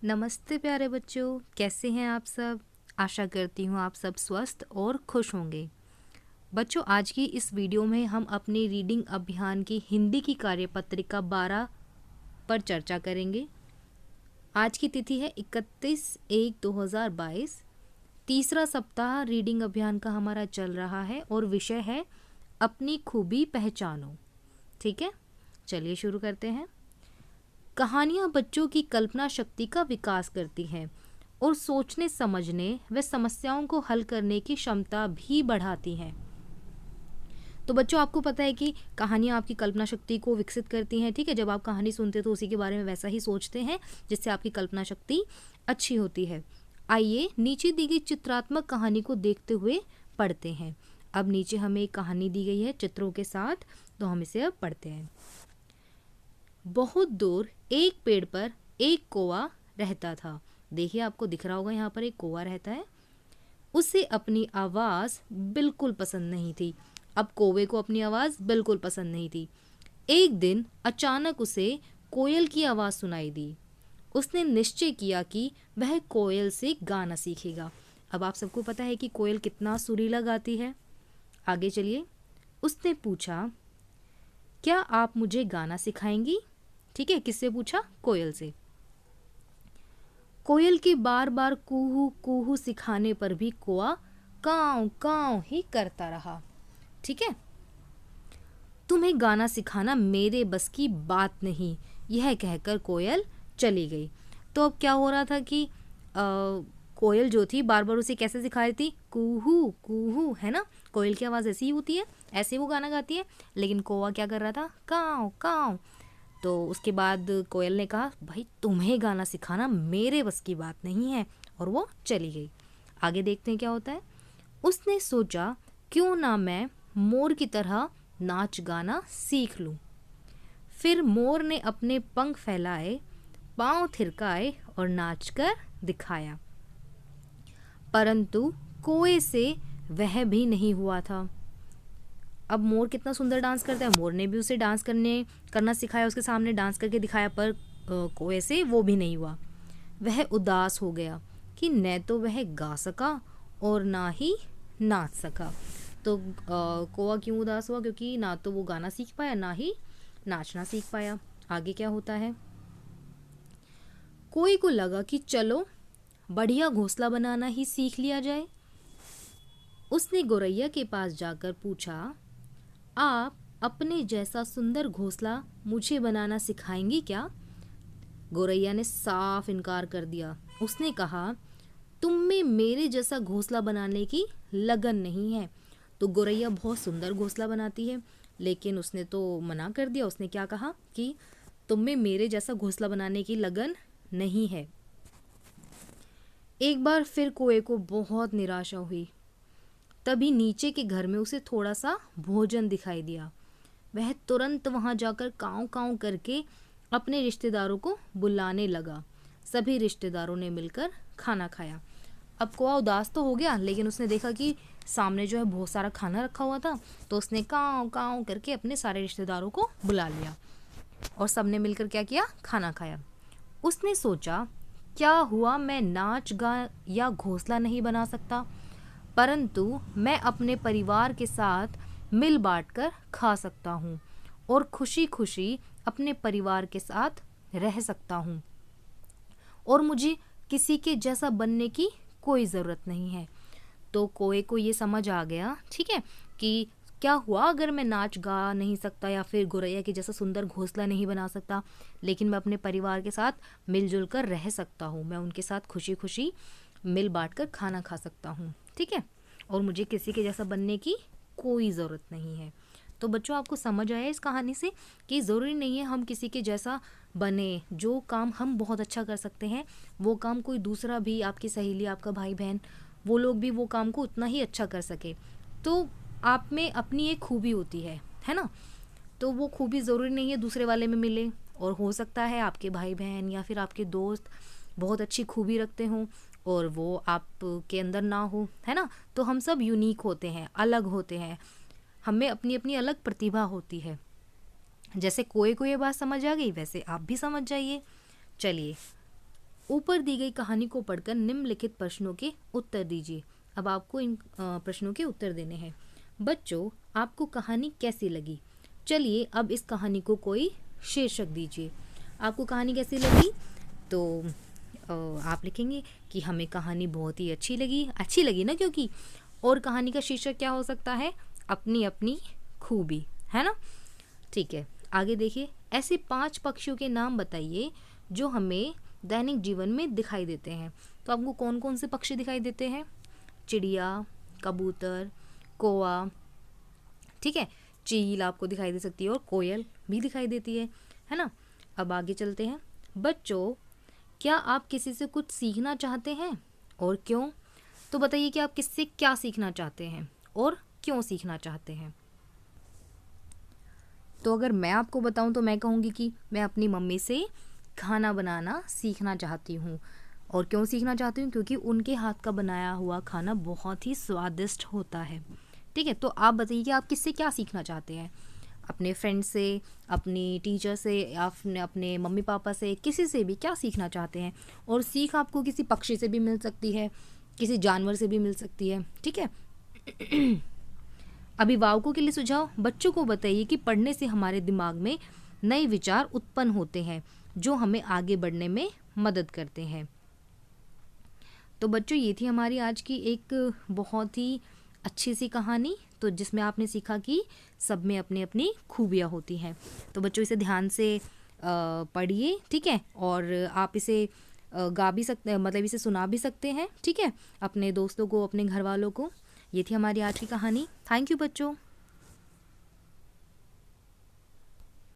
नमस्ते प्यारे बच्चों, कैसे हैं आप सब। आशा करती हूँ आप सब स्वस्थ और खुश होंगे। बच्चों, आज की इस वीडियो में हम अपनी रीडिंग अभियान की हिंदी की कार्यपत्रिका 12 पर चर्चा करेंगे। आज की तिथि है 31/1/2022। तीसरा सप्ताह रीडिंग अभियान का हमारा चल रहा है और विषय है अपनी खूबी पहचानो। ठीक है, चलिए शुरू करते हैं। कहानियाँ बच्चों की कल्पना शक्ति का विकास करती हैं और सोचने समझने व समस्याओं को हल करने की क्षमता भी बढ़ाती हैं। तो बच्चों, आपको पता है कि कहानियाँ आपकी कल्पना शक्ति को विकसित करती हैं। ठीक है, जब आप कहानी सुनते हैं तो उसी के बारे में वैसा ही सोचते हैं, जिससे आपकी कल्पना शक्ति अच्छी होती है। आइए नीचे दी गई चित्रात्मक कहानी को देखते हुए पढ़ते हैं। अब नीचे हमें एक कहानी दी गई है चित्रों के साथ, तो हम इसे अब पढ़ते हैं। बहुत दूर एक पेड़ पर एक कौवा रहता था। देखिए, आपको दिख रहा होगा यहाँ पर एक कौवा रहता है। उसे अपनी आवाज़ बिल्कुल पसंद नहीं थी। अब कौवे को अपनी आवाज़ बिल्कुल पसंद नहीं थी। एक दिन अचानक उसे कोयल की आवाज़ सुनाई दी। उसने निश्चय किया कि वह कोयल से गाना सीखेगा। अब आप सबको पता है कि कोयल कितना सुरीला गाती है। आगे चलिए। उसने पूछा, क्या आप मुझे गाना सिखाएंगी? ठीक है, किससे पूछा? कोयल से। कोयल की बार बार कूहू कूहू सिखाने पर भी कौवा काव काव ही करता रहा। ठीक है, तुम्हें गाना सिखाना मेरे बस की बात नहीं, यह कहकर कोयल चली गई। तो अब क्या हो रहा था कि कोयल जो थी बार बार उसे कैसे सिखा रही थी? कूहू कूहू, है ना। कोयल की आवाज़ ऐसी ही होती है, ऐसे वो गाना गाती है। लेकिन कौवा क्या कर रहा था? काव काव। तो उसके बाद कोयल ने कहा, भाई तुम्हें गाना सिखाना मेरे बस की बात नहीं है, और वो चली गई। आगे देखते हैं क्या होता है। उसने सोचा, क्यों ना मैं मोर की तरह नाच गाना सीख लूं। फिर मोर ने अपने पंख फैलाए, पांव थिरकाए और नाचकर दिखाया। परंतु कोए से वह भी नहीं हुआ था। अब मोर कितना सुंदर डांस करता है, मोर ने भी उसे डांस करना सिखाया, उसके सामने डांस करके दिखाया, पर कोए से वो भी नहीं हुआ। वह उदास हो गया कि न तो वह गा सका और ना ही नाच सका। तो कौवा क्यों उदास हुआ? क्योंकि ना तो वो गाना सीख पाया, ना ही नाचना सीख पाया। आगे क्या होता है। कोई को लगा कि चलो बढ़िया घोंसला बनाना ही सीख लिया जाए। उसने गौरैया के पास जाकर पूछा, आप अपने जैसा सुंदर घोंसला मुझे बनाना सिखाएंगी क्या? गौरैया ने साफ इनकार कर दिया। उसने कहा, तुम में मेरे जैसा घोंसला बनाने की लगन नहीं है। तो गौरैया बहुत सुंदर घोंसला बनाती है, लेकिन उसने तो मना कर दिया। उसने क्या कहा कि तुम में मेरे जैसा घोंसला बनाने की लगन नहीं है। एक बार फिर कौवे को बहुत निराशा हुई। तभी नीचे के घर में उसे थोड़ा सा भोजन दिखाई दिया। वह तुरंत वहां जाकर काँव काँव करके अपने रिश्तेदारों को बुलाने लगा। सभी रिश्तेदारों ने मिलकर खाना खाया। अब कौवा उदास तो हो गया, लेकिन उसने देखा कि सामने जो है बहुत सारा खाना रखा हुआ था, तो उसने काँव काँव करके अपने सारे रिश्तेदारों को बुला लिया और सबने मिलकर क्या किया? खाना खाया। उसने सोचा, क्या हुआ, मैं नाच गा या घोंसला नहीं बना सकता, परंतु मैं अपने परिवार के साथ मिल बांट कर खा सकता हूँ और खुशी खुशी अपने परिवार के साथ रह सकता हूँ, और मुझे किसी के जैसा बनने की कोई ज़रूरत नहीं है। तो कौवे को ये समझ आ गया, ठीक है, कि क्या हुआ अगर मैं नाच गा नहीं सकता या फिर गौरैया के जैसा सुंदर घोंसला नहीं बना सकता, लेकिन मैं अपने परिवार के साथ मिलजुल कर रह सकता हूँ, मैं उनके साथ खुशी खुशी मिल बांट कर खाना खा सकता हूँ। ठीक है, और मुझे किसी के जैसा बनने की कोई ज़रूरत नहीं है। तो बच्चों, आपको समझ आया इस कहानी से कि ज़रूरी नहीं है हम किसी के जैसा बने। जो काम हम बहुत अच्छा कर सकते हैं, वो काम कोई दूसरा भी, आपकी सहेली, आपका भाई बहन, वो लोग भी वो काम को उतना ही अच्छा कर सके। तो आप में अपनी एक खूबी होती है ना। तो वो खूबी ज़रूरी नहीं है दूसरे वाले में मिले, और हो सकता है आपके भाई बहन या फिर आपके दोस्त बहुत अच्छी खूबी रखते हों और वो आपके अंदर ना हो, है ना। तो हम सब यूनिक होते हैं, अलग होते हैं, हमें अपनी अपनी अलग प्रतिभा होती है। जैसे कोई को ये बात समझ आ गई, वैसे आप भी समझ जाइए। चलिए ऊपर दी गई कहानी को पढ़कर निम्नलिखित प्रश्नों के उत्तर दीजिए। अब आपको इन प्रश्नों के उत्तर देने हैं। बच्चों, आपको कहानी कैसी लगी? चलिए अब इस कहानी को कोई शीर्षक दीजिए। आपको कहानी कैसी लगी? तो आप लिखेंगे कि हमें कहानी बहुत ही अच्छी लगी ना, क्योंकि और कहानी का शीर्षक क्या हो सकता है? अपनी अपनी खूबी, है ना। ठीक है, आगे देखिए। ऐसे 5 पक्षियों के नाम बताइए जो हमें दैनिक जीवन में दिखाई देते हैं। तो आपको कौन कौन से पक्षी दिखाई देते हैं? चिड़िया, कबूतर, कौवा, ठीक है, चील आपको दिखाई दे सकती है और कोयल भी दिखाई देती है ना। अब आगे चलते हैं। बच्चों, क्या आप किसी से कुछ सीखना चाहते हैं और क्यों? तो बताइए कि आप किससे क्या सीखना चाहते हैं और क्यों सीखना चाहते हैं। तो अगर मैं आपको बताऊं तो मैं कहूँगी कि मैं अपनी मम्मी से खाना बनाना सीखना चाहती हूँ। और क्यों सीखना चाहती हूँ? क्योंकि उनके हाथ का बनाया हुआ खाना बहुत ही स्वादिष्ट होता है। ठीक है, तो आप बताइए कि आप किससे क्या सीखना चाहते हैं? अपने फ्रेंड से, अपनी टीचर से, या अपने मम्मी पापा से, किसी से भी क्या सीखना चाहते हैं? और सीख आपको किसी पक्षी से भी मिल सकती है, किसी जानवर से भी मिल सकती है। ठीक है। अभिभावकों के लिए सुझाव। बच्चों को बताइए कि पढ़ने से हमारे दिमाग में नए विचार उत्पन्न होते हैं जो हमें आगे बढ़ने में मदद करते हैं। तो बच्चों, ये थी हमारी आज की एक बहुत ही अच्छी सी कहानी, तो जिसमें आपने सीखा कि सब में अपनी अपनी खूबियाँ होती हैं। तो बच्चों, इसे ध्यान से पढ़िए, ठीक है। और आप इसे गा भी सकते, मतलब इसे सुना भी सकते हैं, ठीक है, अपने दोस्तों को, अपने घर वालों को। ये थी हमारी आज की कहानी। थैंक यू बच्चों।